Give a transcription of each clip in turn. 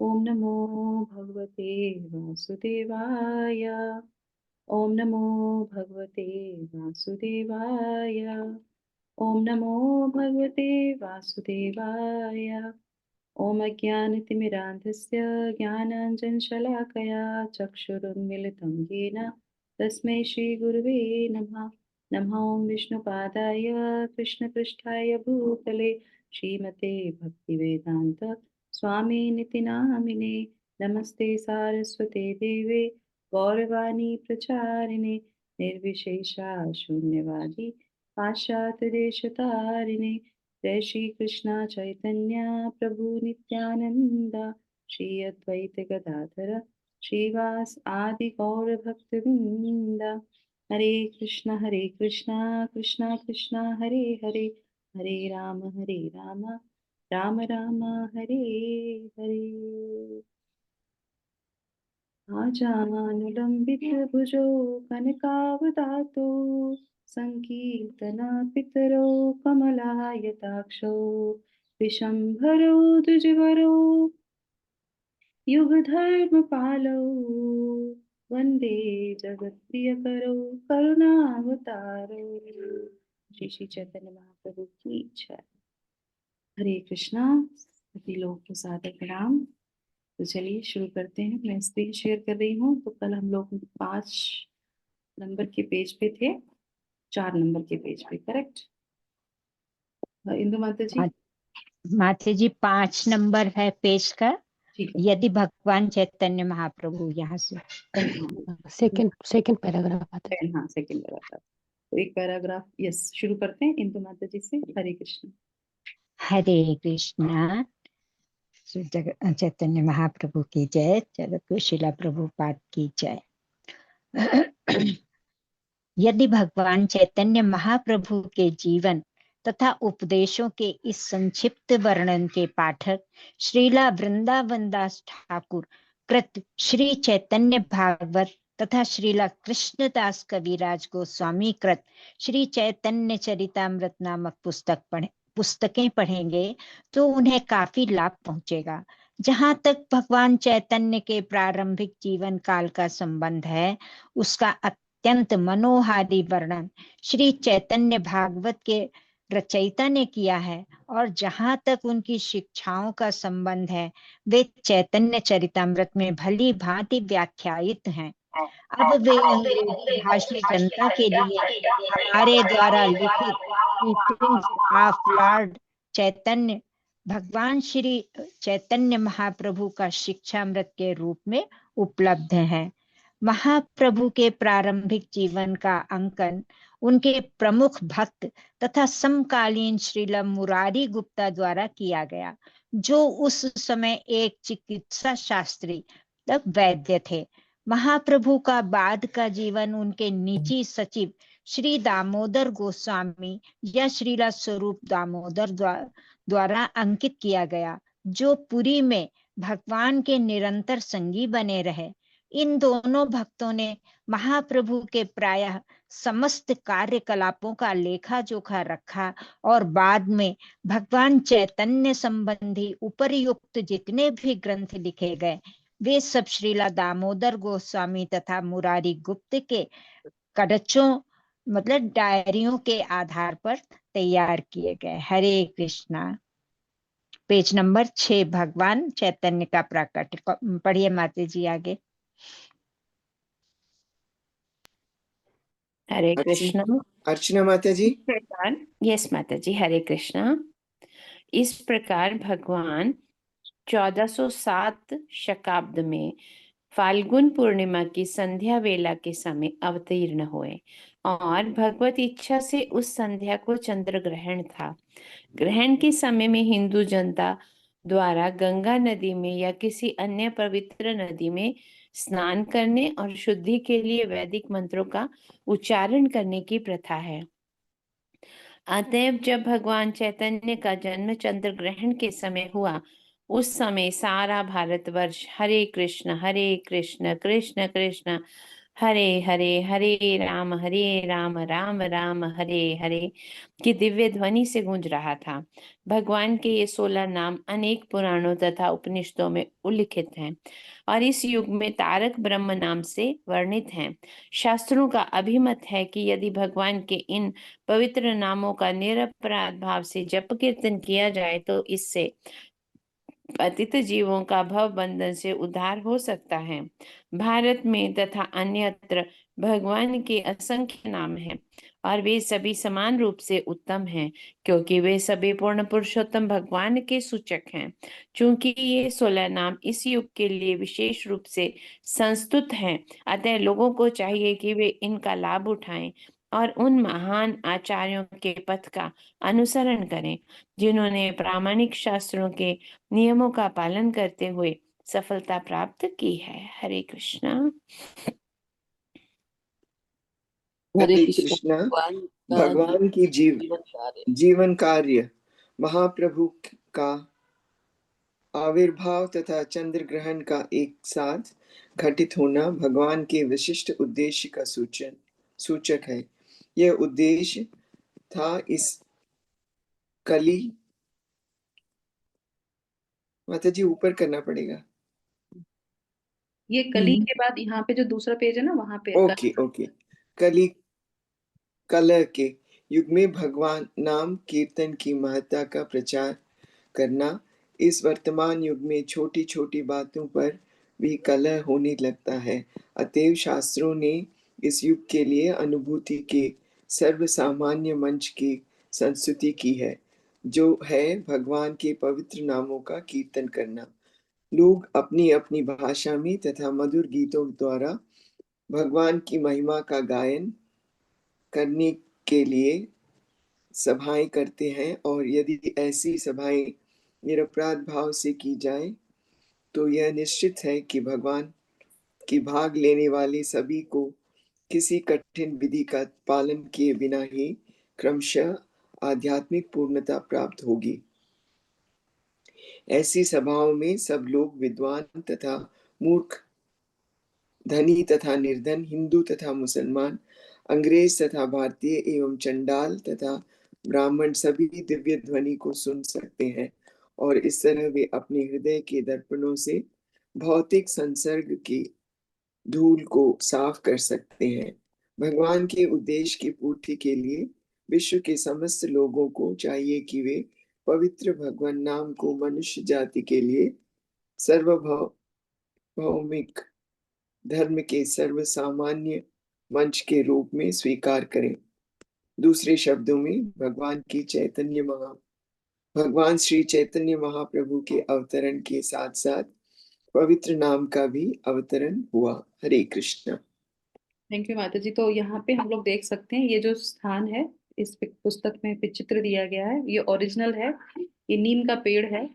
ओम नमो भगवते वासुदेवाय। ओम नमो भगवते वासुदेवाय। ओम नमो भगवते वासुदेवाय। ओम अज्ञानतिमिरान्धस्य ज्ञानाञ्जनशलाकया चक्षुरुन्मिलितं येन तस्मै श्रीगुरुवे नमः। नमः ओं विष्णुपादाय कृष्णपृष्ठाय भूतले श्रीमते भक्तिवेदान्त स्वामिनिति नामिने। नमस्ते सारस्वते देवे गौरवाणी प्रचारिणे निर्विशेषा शून्यवादी पाश्चात्यदेशतारिणे। जय श्री कृष्णा चैतन्य प्रभु नित्यानंद श्री अद्वैत गदाधर श्रीवास आदि गौर भक्तवृंद। हरे कृष्णा कृष्णा कृष्णा हरे हरे, हरे राम राम राम हरे हरे। आजानुलम्बितभुजो कनकावदातो सङ्कीर्तनापितरो कमलायताक्षो विशम्भरो द्विजवरो युगधर्मपालो वन्दे जगत्प्रियकरो करुणावतारो। श्री श्री चैतन्य महाप्रभु की जय। हरे कृष्णा। सभी लोग को सादर प्रणाम। तो चलिए शुरू करते हैं। मैं स्क्रीन शेयर कर रही हूँ। तो कल हम लोग 5 नंबर के पेज पे थे, 4 नंबर के पेज पे, करेक्ट इंदु माता जी? माता जी 5 नंबर है पेज का। ठीक है। यदि भगवान चैतन्य महाप्रभु, यहाँ से सेकंड पैराग्राफ आता है। हाँ, सेकंड पैराग्राफ। तो एक पैराग्राफ यस शुरू करते हैं इंदु माता जी से। हरे कृष्ण। हरे कृष्णा। चैतन्य महाप्रभु की जय। जगत शिला प्रभुपाद की जय। यदि भगवान चैतन्य महाप्रभु के जीवन तथा उपदेशों के इस संक्षिप्त वर्णन के पाठक श्रीला वृंदावन दास ठाकुर कृत श्री चैतन्य भागवत तथा श्रीला कृष्णदास कविराज गोस्वामी कृत श्री चैतन्य चरितामृत नामक पुस्तकें पढ़ेंगे तो उन्हें काफी लाभ पहुंचेगा। जहां तक भगवान चैतन्य के प्रारंभिक जीवन काल का संबंध है, उसका अत्यंत मनोहारी वर्णन श्री चैतन्य भागवत के रचयिता ने किया है, और जहां तक उनकी शिक्षाओं का संबंध है, वे चैतन्य चरितामृत में भली भांति व्याख्यायित हैं। अब वे अंग्रेजी भाषी जनता के लिए हमारे द्वारा लिखित टीचिंग्स ऑफ लॉर्ड चैतन्य भगवान श्री चैतन्य महाप्रभु का शिक्षामृत के रूप में उपलब्ध है। महाप्रभु के प्रारंभिक जीवन का अंकन उनके प्रमुख भक्त तथा समकालीन श्रील मुरारी गुप्ता द्वारा किया गया, जो उस समय एक चिकित्सा शास्त्री वैद्य थे। महाप्रभु का बाद का जीवन उनके निजी सचिव श्री दामोदर गोस्वामी या श्रीला स्वरूप दामोदर द्वारा अंकित किया गया, जो पुरी में भगवान के निरंतर संगी बने रहे। इन दोनों भक्तों ने महाप्रभु के प्रायः समस्त कार्यकलापों का लेखा जोखा रखा, और बाद में भगवान चैतन्य संबंधी उपर्युक्त जितने भी ग्रंथ लिखे गए, वे सब श्रीला दामोदर गोस्वामी तथा मुरारी गुप्त के कड़चों मतलब डायरियों के आधार पर तैयार किए गए। हरे कृष्णा। पेज नंबर 6, भगवान चैतन्य का प्राकट्य। पढ़िए माता जी आगे। हरे कृष्णा। अर्चना माता जी। यस माता जी। हरे कृष्णा। इस प्रकार भगवान 1407 शकाब्द में फाल्गुन पूर्णिमा की संध्या वेला के समय अवतीर्ण हुए, और भगवत इच्छा से उस संध्या को चंद्र ग्रहण था। ग्रहण के समय में हिंदू जनता द्वारा गंगा नदी में या किसी अन्य पवित्र नदी में स्नान करने और शुद्धि के लिए वैदिक मंत्रों का उच्चारण करने की प्रथा है। अतएव जब भगवान चैतन्य का जन्म चंद्र ग्रहण के समय हुआ, उस समय सारा भारतवर्ष हरे कृष्ण कृष्ण कृष्ण हरे हरे हरे राम राम राम हरे हरे की दिव्य ध्वनि से गूंज रहा था। भगवान के ये 16 नाम अनेक पुराणों तथा उपनिषदों में उल्लिखित हैं और इस युग में तारक ब्रह्म नाम से वर्णित हैं। शास्त्रों का अभिमत है कि यदि भगवान के इन पवित्र नामों का निरपराध भाव से जप कीर्तन किया जाए तो इससे पतित जीवों का भव बंधन से उद्धार हो सकता है। भारत में तथा अन्यत्र भगवान के असंख्य नाम हैं और वे सभी समान रूप से उत्तम हैं क्योंकि वे सभी पूर्ण पुरुषोत्तम भगवान के सूचक हैं। चूंकि ये 16 नाम इस युग के लिए विशेष रूप से संस्तुत हैं, अतः लोगों को चाहिए कि वे इनका लाभ उठाएं और उन महान आचार्यों के पथ का अनुसरण करें जिन्होंने प्रामाणिक शास्त्रों के नियमों का पालन करते हुए सफलता प्राप्त की है। हरे कृष्णा। हरे हरे कृष्ण। कृष्णा। भगवान भगवान की जीवन कार्य। जीवन कार्य महाप्रभु का आविर्भाव तथा चंद्र ग्रहण का एक साथ घटित होना भगवान के विशिष्ट उद्देश्य का सूचक है। यह उद्देश्य था इस कली माता जी ऊपर करना पड़ेगा। ये कली के बाद यहाँ पे जो दूसरा पेज है ना, वहां पे ओके ओके। कली कलह के युग में भगवान नाम कीर्तन की महत्ता का प्रचार करना। इस वर्तमान युग में छोटी छोटी बातों पर भी कलह होने लगता है। अतएव शास्त्रों ने इस युग के लिए अनुभूति के सर्वसामान्य मंच की संस्तुति की है, जो है भगवान के पवित्र नामों का कीर्तन करना। लोग अपनी अपनी भाषा में तथा मधुर गीतों द्वारा भगवान की महिमा का गायन करने के लिए सभाएं करते हैं, और यदि ऐसी सभाएं निरपराध भाव से की जाए तो यह निश्चित है कि भगवान की भाग लेने वाले सभी को किसी कठिन विधि का पालन किए बिना ही क्रमशः आध्यात्मिक पूर्णता प्राप्त होगी। ऐसी सभाओं में सब लोग विद्वान तथा मूर्ख, धनी तथा निर्धन, हिंदू तथा मुसलमान, अंग्रेज तथा भारतीय एवं चंडाल तथा ब्राह्मण सभी दिव्य ध्वनि को सुन सकते हैं और इस तरह वे अपने हृदय के दर्पणों से भौतिक संसर्ग की धूल को साफ कर सकते हैं। भगवान के उद्देश्य की पूर्ति के लिए विश्व के समस्त लोगों को चाहिए कि वे पवित्र भगवान नाम को मनुष्य जाति के लिए सार्वभौमिक धर्म के सर्वसामान्य मंच के रूप में स्वीकार करें। दूसरे शब्दों में भगवान श्री चैतन्य महाप्रभु के अवतरण के साथ साथ पवित्र नाम का भी अवतरण हुआ। हरे कृष्ण। थैंक यू माता जी। तो यहाँ पे हम लोग देख सकते हैं ये जो स्थान है इस पुस्तक में चित्र दिया गया है, ये ओरिजिनल है। ये नीम का पेड़ है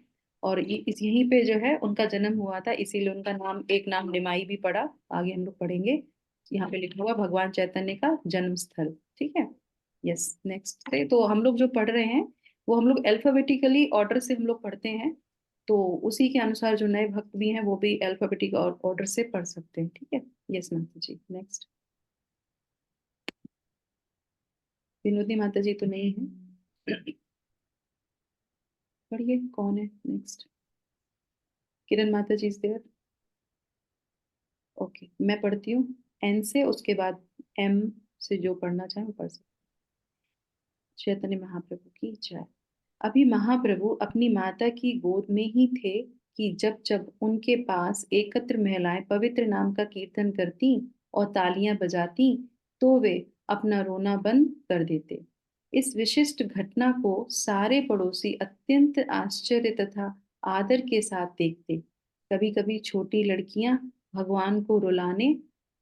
और ये इस यहीं पे जो है उनका जन्म हुआ था, इसीलिए उनका नाम एक नाम निमाई भी पड़ा। आगे हम लोग पढ़ेंगे। यहाँ पे लिखा हुआ भगवान चैतन्य का जन्म स्थल। ठीक है। यस, नेक्स्ट से तो हम लोग जो पढ़ रहे हैं वो हम लोग अल्फाबेटिकली ऑर्डर से हम लोग पढ़ते हैं, तो उसी के अनुसार जो नए भक्त भी हैं वो भी अल्फाबेटिक ऑर्डर से पढ़ सकते हैं। ठीक है। यस माता जी, नेक्स्ट। विनोदी माता जी तो नहीं है। पढ़िए कौन है नेक्स्ट। किरण माता जी इज देयर। ओके, मैं पढ़ती हूँ एन से, उसके बाद एम से जो पढ़ना चाहे वो पढ़ सकते। चैतन्य महाप्रभु की जय। अभी महाप्रभु अपनी माता की गोद में ही थे कि जब जब उनके पास एकत्र महिलाएं पवित्र नाम का कीर्तन करती और तालियां बजाती तो वे अपना रोना बंद कर देते। इस विशिष्ट घटना को सारे पड़ोसी अत्यंत आश्चर्य तथा आदर के साथ देखते। कभी कभी छोटी लड़कियां भगवान को रुलाने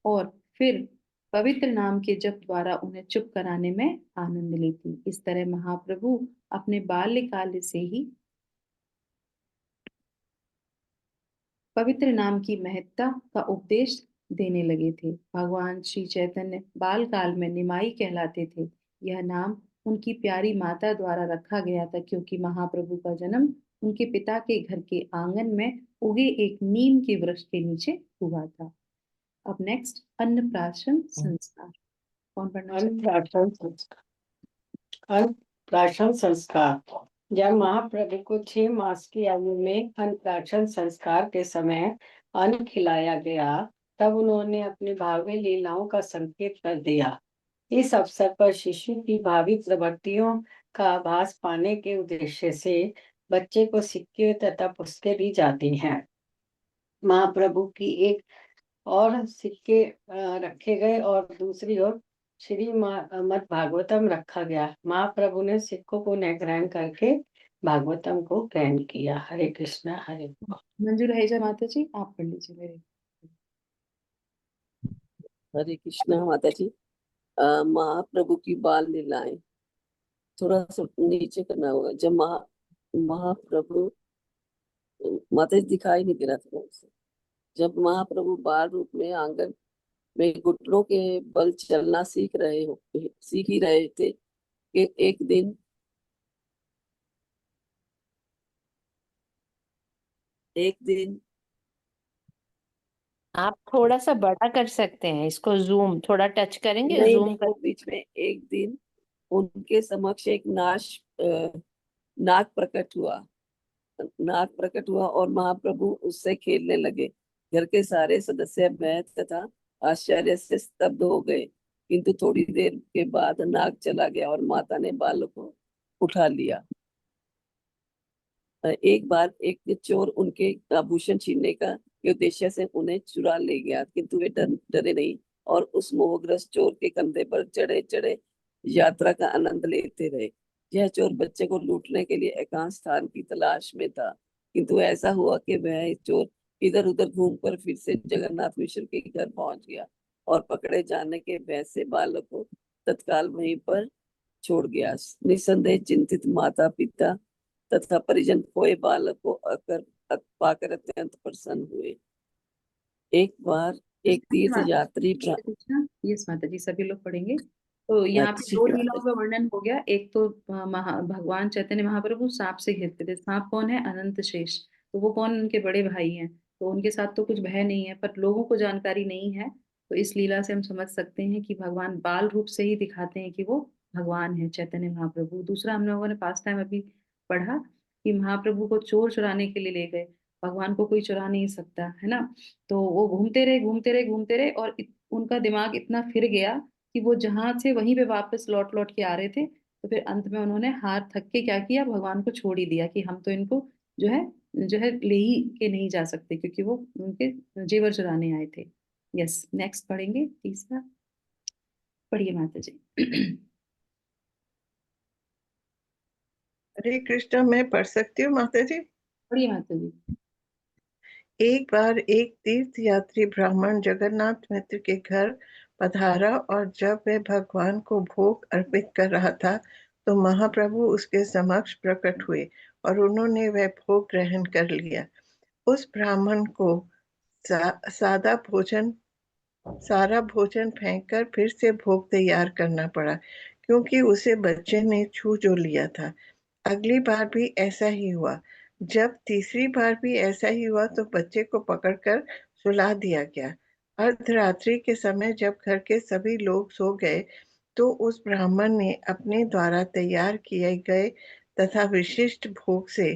और फिर पवित्र नाम के जप द्वारा उन्हें चुप कराने में आनंद लेती। इस तरह महाप्रभु अपने बाल्यकाल से ही पवित्र नाम की महत्ता का उपदेश देने लगे थे। भगवान श्री चैतन्य बाल काल में निमाई कहलाते थे। यह नाम उनकी प्यारी माता द्वारा रखा गया था क्योंकि महाप्रभु का जन्म उनके पिता के घर के आंगन में उगे एक नीम के वृक्ष के नीचे हुआ था। अब नेक्स्ट अन्नप्राशन संस्कार, कौन पढ़ना चाहिए? अन्नप्राशन संस्कार। अन्नप्राशन संस्कार। जब महाप्रभु को 6 मास की आयु में अन्नप्राशन संस्कार के समय अन्न खिलाया गया, तब उन्होंने अपनी भावी लीलाओं का संकेत कर दिया। इस अवसर पर शिशु की भावी प्रवृत्तियों का आभास पाने के उद्देश्य से बच्चे को सिक्के तथा पुस्तकें दी जाती हैं। महाप्रभु की एक और सिक्के रखे गए और दूसरी ओर श्रीमद् भागवतम रखा गया। महाप्रभु ने सिक्कों को ग्रहण करके भागवतम को ग्रहण किया। हरे कृष्णा हरे मंजू रहेजा माता जी, आप पढ़ लीजिए मेरे। हरे कृष्णा माता जी। महाप्रभु की बाल लीलाएं, थोड़ा सा नीचे करना होगा। जब महाप्रभु, माता जी दिखाई नहीं दे रहा था उनसे। जब महाप्रभु बाल रूप में आंगन में घुटनों के बल चलना सीख ही रहे थे कि एक दिन आप थोड़ा सा बड़ा कर सकते हैं इसको, जूम थोड़ा टच करेंगे, नहीं जूम नहीं, कर। वो बीच में एक दिन उनके समक्ष एक नाग प्रकट हुआ और महाप्रभु उससे खेलने लगे। घर के सारे सदस्य भय तथा आश्चर्य से स्तब्ध हो गए, किंतु थोड़ी देर के बाद नाग चला गया और माता ने बालक को उठा लिया। एक बार एक चोर उनके आभूषण छीनने के उद्देश्य से उन्हें चुरा ले गया, किंतु वे डरे नहीं और उस मोहग्रस्त चोर के कंधे पर चढ़े चढ़े यात्रा का आनंद लेते रहे। यह चोर बच्चे को लूटने के लिए एकांत स्थान की तलाश में था, किंतु ऐसा हुआ कि वह चोर इधर उधर घूमकर फिर से जगन्नाथ मिश्र के घर पहुंच गया और पकड़े जाने के भय से बालक को तत्काल वहीं पर छोड़ गया। निस्संदेह चिंतित माता पिता तथा परिजन खोए बालक को पाकर अत्यंत प्रसन्न हुए। एक बार एक तीर्थ यात्री यस माता जी, सभी लोग पढ़ेंगे। तो यहाँ पे दो लीलाओं का वर्णन हो गया। एक तो भगवान चैतन्य महाप्रभु सांप से घिरते थे। सांप कौन है? अनंत शेष। तो वो कौन? उनके बड़े भाई हैं। तो उनके साथ तो कुछ भय नहीं है, पर लोगों को जानकारी नहीं है। तो इस लीला से हम समझ सकते हैं कि भगवान बाल रूप से ही दिखाते हैं कि वो भगवान है, चैतन्य महाप्रभु। दूसरा हम लोगों ने पास टाइम अभी पढ़ा कि महाप्रभु को चोर चुराने के लिए ले गए। भगवान को कोई चुरा नहीं सकता, है ना। तो वो घूमते रहे घूमते रहे घूमते रहे और उनका दिमाग इतना फिर गया कि वो जहां से वहीं पे वापस लौट लौट के आ रहे थे। तो फिर अंत में उन्होंने हार थक के क्या किया, भगवान को छोड़ ही दिया कि हम तो इनको जो है ले ही के नहीं जा सकते, क्योंकि वो उनके जेवर चुराने आए थे। यस, नेक्स्ट पढ़ेंगे तीसरा। पढ़िए माता जी। हरे कृष्णा, मैं पढ़ सकती हूँ माता जी? पढ़िए माता जी। एक बार एक तीर्थ यात्री ब्राह्मण जगन्नाथ मित्र के घर पधारा और जब वह भगवान को भोग अर्पित कर रहा था तो महाप्रभु उसके समक्ष प्रकट हुए और उन्होंने वह भोग ग्रहण कर लिया। उस ब्राह्मण को सारा भोजन फेंककर फिर से भोग तैयार करना पड़ा, क्योंकि उसे बच्चे ने छू जो लिया था। अगली बार भी ऐसा ही हुआ। जब तीसरी बार भी ऐसा ही हुआ तो बच्चे को पकड़कर सुला दिया गया। अर्धरात्रि के समय जब घर के सभी लोग सो गए तो उस ब्राह्मण ने अपने द्वारा तैयार किए गए तथा विशिष्ट भोग से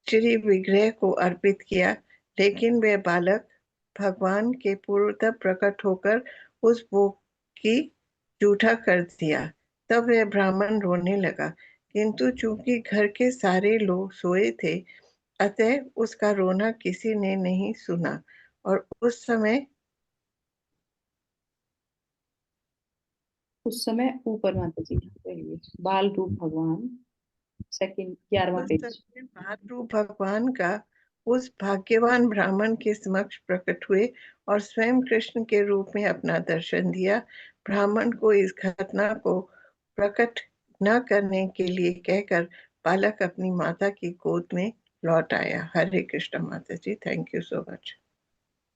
श्री विग्रह को अर्पित किया, लेकिन वह बालक भगवान के पूर्वतः प्रकट होकर उस भोग की जूठा कर दिया। तब वह ब्राह्मण रोने लगा, किंतु चूंकि घर के सारे लोग सोए थे अतः उसका रोना किसी ने नहीं सुना। और उस समय ऊपर माता जी बाल रूप भगवान, सेकंड 11वां पेज। महाप्रभु भगवान का उस भाग्यवान ब्राह्मण के समक्ष प्रकट हुए और स्वयं कृष्ण के रूप में अपना दर्शन दिया। ब्राह्मण को इस घटना को प्रकट न करने के लिए कहकर बालक अपनी माता की गोद में लौट आया। हरे कृष्ण माता जी, थैंक यू सो मच।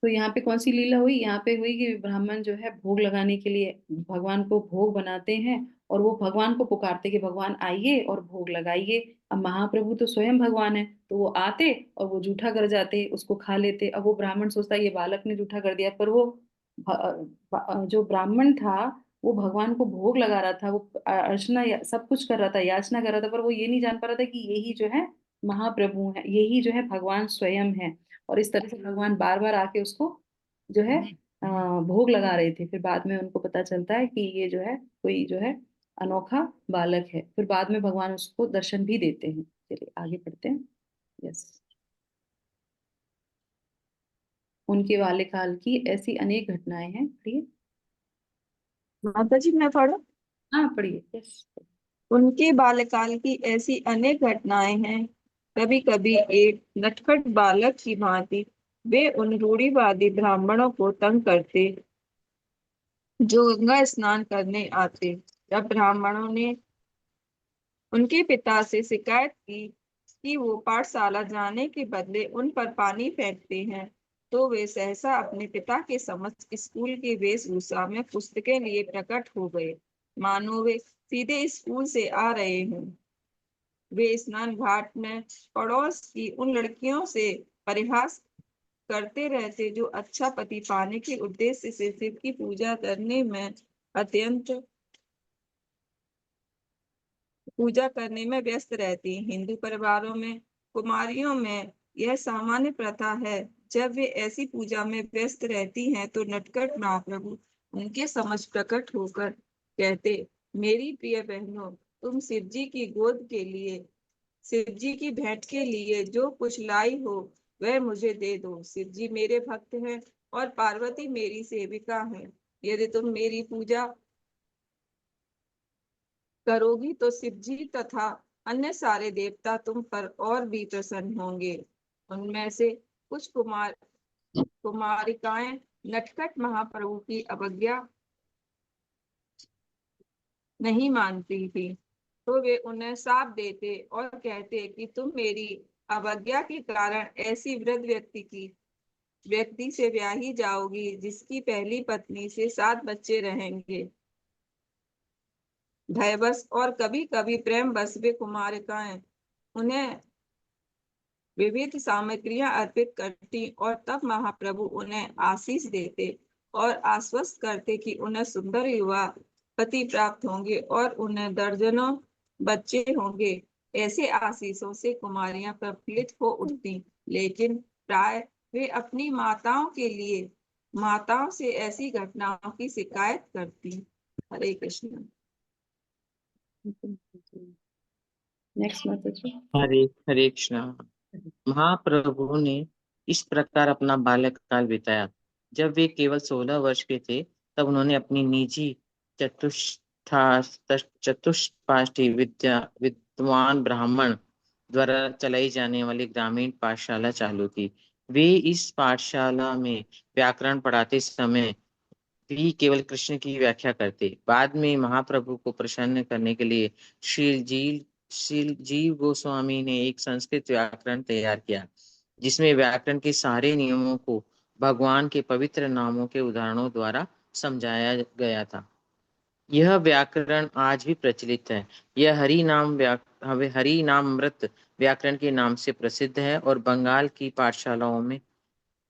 तो यहाँ पे कौन सी लीला हुई? यहाँ पे हुई कि ब्राह्मण जो है भोग लगाने के लिए भगवान को भोग बनाते हैं और वो भगवान को पुकारते कि भगवान आइए और भोग लगाइए। अब महाप्रभु तो स्वयं भगवान है, तो वो आते और वो जूठा कर जाते, उसको खा लेते। अब वो ब्राह्मण सोचता ये बालक ने जूठा कर दिया, पर वो जो ब्राह्मण था वो भगवान को भोग लगा रहा था, वो अर्चना सब कुछ कर रहा था, याचना कर रहा था, पर वो ये नहीं जान पा रहा था कि यही जो है महाप्रभु है, यही जो है भगवान स्वयं है। और इस तरह से भगवान बार बार आके उसको जो है भोग लगा रहे थे। फिर बाद में उनको पता चलता है कि ये जो है कोई जो है अनोखा बालक है। फिर बाद में भगवान उसको दर्शन भी देते हैं। चलिए आगे पढ़ते हैं। यस, उनके बाल्यकाल की ऐसी अनेक घटनाएं हैं। पढ़िए। माता जी मैं पढ़ूं? हाँ पढ़िए। यस। उनके बाल्यकाल की ऐसी अनेक घटनाएं हैं। कभी कभी एक नटखट बालक की भांति वे उन रूढ़िवादी ब्राह्मणों को तंग करते जो गंगा स्नान करने आते। जब ब्राह्मणों ने उनके पिता से शिकायत की कि वो पाठशाला जाने के बदले उन पर पानी फेंकते हैं, तो वे सहसा अपने पिता के समक्ष स्कूल के वेशभूषा में पुस्तकें लिए प्रकट हो गए, मानो वे सीधे स्कूल से आ रहे हों। वे स्नान घाट में पड़ोस की उन लड़कियों से परिहास करते रहते जो अच्छा पति पाने के उद्देश्य से शिव की पूजा करने में अत्यंत पूजा करने में व्यस्त रहती। हिंदू परिवारों में कुमारियों में यह सामान्य प्रथा है। जब वे ऐसी पूजा में व्यस्त रहती हैं तो नटखट महाप्रभु उनके समक्ष प्रकट होकर कहते, मेरी प्रिय बहनों, तुम शिव जी की गोद के लिए, शिव जी की भेंट के लिए जो कुछ लाई हो वह मुझे दे दो। शिव जी मेरे भक्त हैं और पार्वती मेरी सेविका है। यदि तुम मेरी पूजा करोगी तो शिव जी तथा अन्य सारे देवता तुम पर और भी प्रसन्न होंगे। उनमें से कुछ कुमारिकाएं नटखट महाप्रभु की अवज्ञा नहीं मानती थी, तो वे उन्हें शाप देते और कहते कि तुम मेरी अवज्ञा के कारण ऐसी वृद्ध व्यक्ति से ब्याही जाओगी जिसकी पहली पत्नी से 7 बच्चे रहेंगे। भयवश और कभी कभी प्रेम बस वे कुमारिकाएं उन्हें विविध सामग्रियां अर्पित करती और तब महाप्रभु उन्हें आशीष देते और आश्वस्त करते कि उन्हें सुंदर युवा पति प्राप्त होंगे और उन्हें दर्जनों बच्चे होंगे। ऐसे आशीषों से कुमारियां प्रफुल्लित हो उठती, लेकिन प्राय वे अपनी माताओं से ऐसी घटनाओं की शिकायत करती। हरे कृष्ण। नेक्स्ट माता जी। हरे हरे कृष्णा। महाप्रभु ने इस प्रकार अपना बाल्यकाल बिताया। जब वे केवल 16 वर्ष के थे तब उन्होंने अपनी निजी चतुष्पाठी विद्वान ब्राह्मण द्वारा चलाई जाने वाली ग्रामीण पाठशाला चालू की। वे इस पाठशाला में व्याकरण पढ़ाते समय भी केवल कृष्ण की व्याख्या करते। बाद में महाप्रभु को प्रसन्न करने के लिए श्री जीव गोस्वामी ने एक संस्कृत व्याकरण तैयार किया, जिसमें व्याकरण के सारे नियमों को भगवान के पवित्र नामों के उदाहरणों द्वारा समझाया गया था। यह व्याकरण आज भी प्रचलित है। यह हरि नामृत व्याकरण के नाम से प्रसिद्ध है और बंगाल की पाठशालाओं में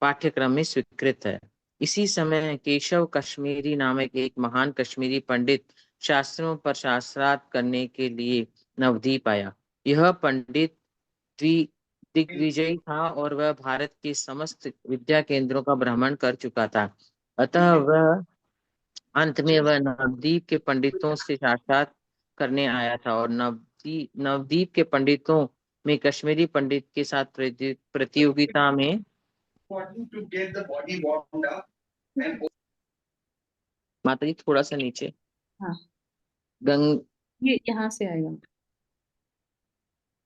पाठ्यक्रम में स्वीकृत है। इसी समय केशव कश्मीरी नामक एक महान कश्मीरी पंडित शास्त्रों पर शास्त्रार्थ करने के लिए नवद्वीप आया। यह पंडित दिग्विजयी था और वह भारत के समस्त विद्या केंद्रों का भ्रमण कर चुका था। अतः वह अंत में वह नवद्वीप के पंडितों से साक्षात करने आया था और नवद्वीप के पंडितों में कश्मीरी पंडित के साथ प्रतियोगिता में माता जी थोड़ा सा नीचे। हाँ गंग ये यहाँ से आएगा।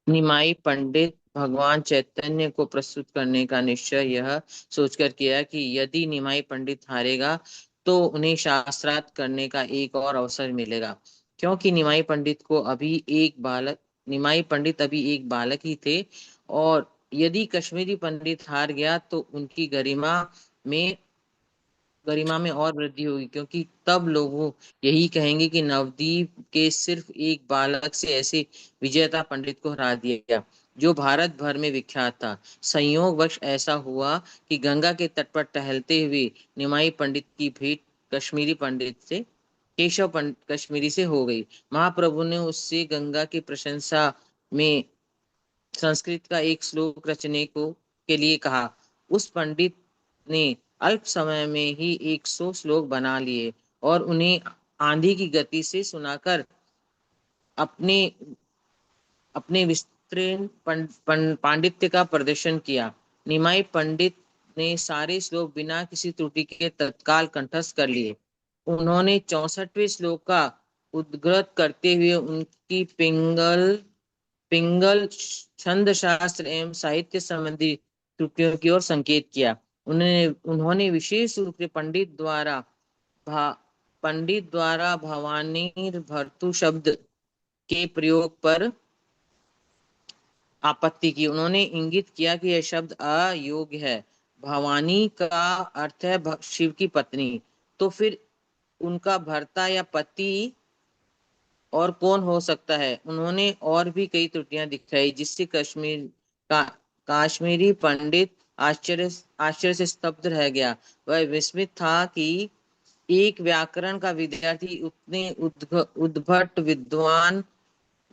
निमाई पंडित भगवान चैतन्य को प्रस्तुत करने का निश्चय यह सोचकर किया कि यदि निमाई पंडित हारेगा तो उन्हें शास्त्रार्थ करने का एक और अवसर मिलेगा। क्योंकि निमाई पंडित अभी एक बालक ही थे और यदि कश्मीरी पंडित हार गया तो उनकी गरिमा में गरिमा में और वृद्धि होगी, क्योंकि तब लोग यही कहेंगे कि नवदीप के सिर्फ एक बालक से ऐसे विजेता पंडित को हरा दिया गया जो भारत भर में विख्यात था। संयोगवश ऐसा हुआ कि गंगा के तट पर टहलते हुए निमाई पंडित की भेंट कश्मीरी पंडित से केशव पंडित कश्मीरी से हो गई। महाप्रभु ने उससे गंगा की प्रशंसा में संस्कृत का एक श्लोक रचने के लिए कहा। उस पंडित ने अल्प समय में ही 100 श्लोक बना लिए और उन्हें आंधी की गति से सुनाकर अपने अपने विस्तृत पांडित्य का प्रदर्शन किया। निमाई पंडित ने सारे श्लोक बिना किसी त्रुटि के तत्काल कंठस्थ कर लिए। उन्होंने 64वें श्लोक का उद्गृत करते हुए उनकी पिंगल छंद शास्त्र एवं साहित्य संबंधी त्रुटियों की ओर संकेत किया। उन्होंने विशेष रूप से पंडित द्वारा भवानी भर्तु शब्द के प्रयोग पर आपत्ति की। उन्होंने इंगित किया कि यह शब्द अयोग्य है। भवानी का अर्थ है शिव की पत्नी, तो फिर उनका भर्ता या पति और कौन हो सकता है। उन्होंने और भी कई त्रुटियां दिखाई, जिससे काश्मीरी पंडित आश्चर्य से स्तब्ध रह गया। वह विस्मित था कि एक व्याकरण का विद्यार्थी उतने उद्भट विद्वान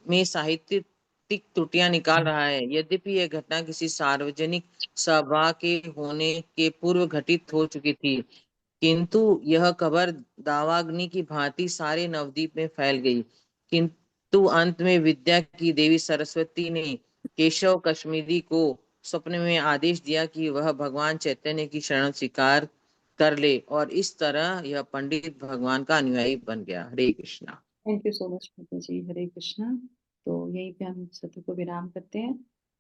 में साहित्यिक त्रुटियां निकाल रहा है। यद्यपि यह घटना किसी सार्वजनिक सभा के होने के पूर्व घटित हो चुकी थी, किंतु यह खबर दावाग्नि की भांति सारे नवद्वीप में फैल गई। किंतु अंत में विद्या की देवी सरस्वती ने केशव कश्मीरी को स्वप्न में आदेश दिया कि वह भगवान चैतन्य की शरण स्वीकार कर ले, और इस तरह यह पंडित भगवान का अनुयायी बन गया। Hare Krishna. Thank you so much माता जी। हरे कृष्णा। तो यहीं पे हम सत्र को विराम करते हैं।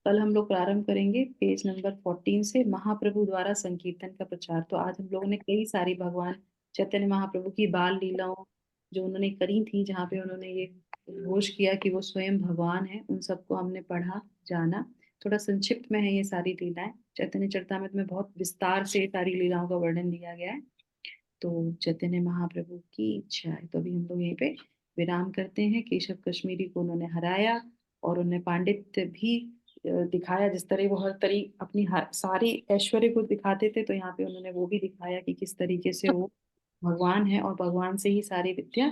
कल हम लोग प्रारंभ करेंगे पेज नंबर 14 से, महाप्रभु द्वारा संकीर्तन का प्रचार। तो आज हम लोगों ने कई सारी भगवान चैतन्य महाप्रभु की बाल लीलाओं जो उन्होंने करी थी, जहाँ पे उन्होंने ये घोष किया कि वो स्वयं भगवान है, उन सबको हमने पढ़ा जाना। थोड़ा संक्षिप्त में है ये सारी लीलाएं। चैतन्य चरितामृत में बहुत विस्तार से सारी लीलाओं का वर्णन दिया गया है। तो चैतन्य महाप्रभु की इच्छा है। तो अभी हम लोग यहीं पे विराम करते हैं। केशव कश्मीरी को उन्होंने हराया और उन्हें पांडित्य भी दिखाया। जिस तरह वो हर अपनी सारी ऐश्वर्य को दिखाते थे, तो यहाँ पे उन्होंने वो भी दिखाया कि किस तरीके से वो भगवान है और भगवान से ही सारी विद्या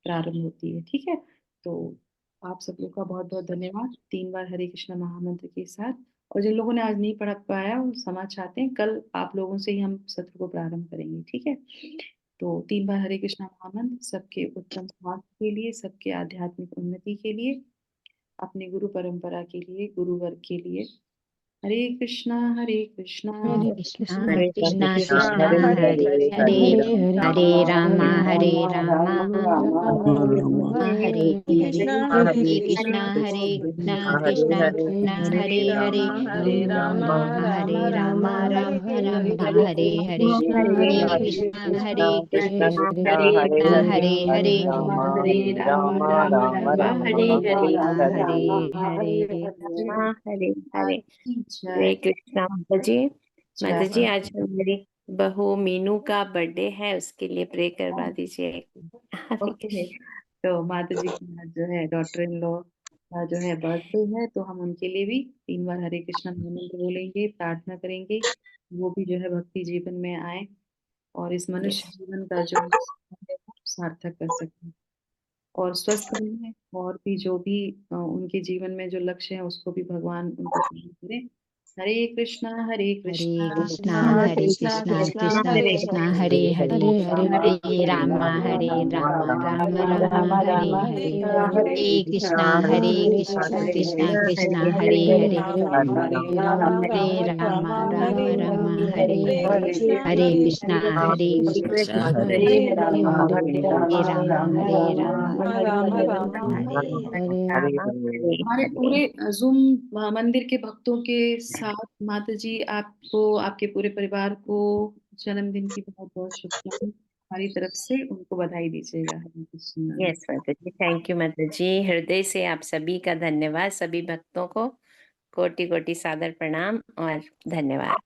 प्रारंभ होती है। ठीक है, तो आप सब लोग का बहुत बहुत धन्यवाद। 3 बार हरे कृष्णा महामंत्र के साथ। और जिन लोगों ने आज नहीं पढ़ पाया वो क्षमा चाहते हैं, कल आप लोगों से ही हम सत्र को प्रारंभ करेंगे। ठीक है, तो 3 बार हरे कृष्णा महामंत्र सबके उत्तम स्वास्थ्य के लिए, सबके आध्यात्मिक उन्नति के लिए, अपने गुरु परंपरा के लिए, गुरु वर्ग के लिए। हरे कृष्णा हरे कृष्णा हरे कृष्णा हरे कृष्णा कृष्णा कृष्णा हरे हरे हरे हरे हरे रामा हरे राम रामा रामा हरे हरे हरे कृष्णा कृष्णा कृष्णा हरे हरे हरे राम हरे राम रामा राम राम हरे हरे हरे हरे कृष्णा कृष्णा हरे हरे राम राम हरे हरे हरे हरे हरे। जय। हरे कृष्णा माता जी। माता जय। जी, आज मेरी बहू मीनू का बर्थडे है, उसके लिए प्रे करवा दीजिए। हरे ओके, कृष्णा। तो माता जी की आज जो है डॉटर इन लॉ का जो है बर्थडे है, तो हम उनके लिए भी 3 बार हरे कृष्णा मंत्र बोलेंगे, प्रार्थना करेंगे वो भी जो है भक्ति जीवन में आए और इस मनुष्य जीवन का जो है वो सार्थक कर सकें और स्वस्थ रहें, और भी जो भी उनके जीवन में जो लक्ष्य है उसको भी भगवान उनको पूर्ण करें। हरे कृष्णा हरे कृष्णा कृष्णा कृष्णा कृष्णा हरे हरे हरे रामा राम राम हरे हरे हरे कृष्णा कृष्णा कृष्णा हरे हरे हरे रामा राम हरे हरे हरे कृष्णा कृष्णा हरे रामा हरे हमारे पूरे जूम मंदिर के भक्तों के साथ माता जी आपको, आपके पूरे परिवार को जन्मदिन की बहुत बहुत शुभकामनाएं हमारी तरफ से, उनको बधाई दीजिएगा। हरे कृष्णा। यस माता जी, थैंक यू माता जी। हृदय से आप सभी का धन्यवाद। सभी भक्तों को कोटि कोटि सादर प्रणाम और धन्यवाद।